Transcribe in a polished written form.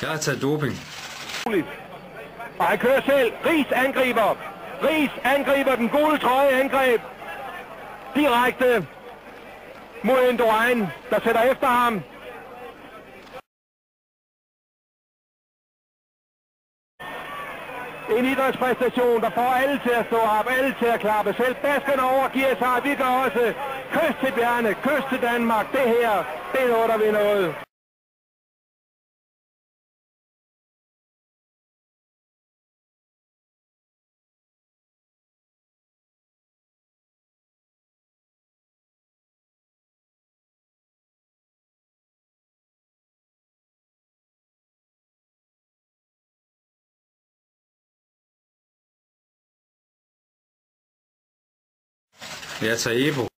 Jeg har taget doping. Og han kører selv. Riis angriber den gule trøje angreb. Direkte mod Indurain, der sætter efter ham. En idrætspræstation, der får alle til at stå op, alle til at klappe. Selv baskerne overgiver sig. Vi gør også kys til Bjarne, kys til Danmark. Det her, det er noget, der vil noget. Jeg tager Evo.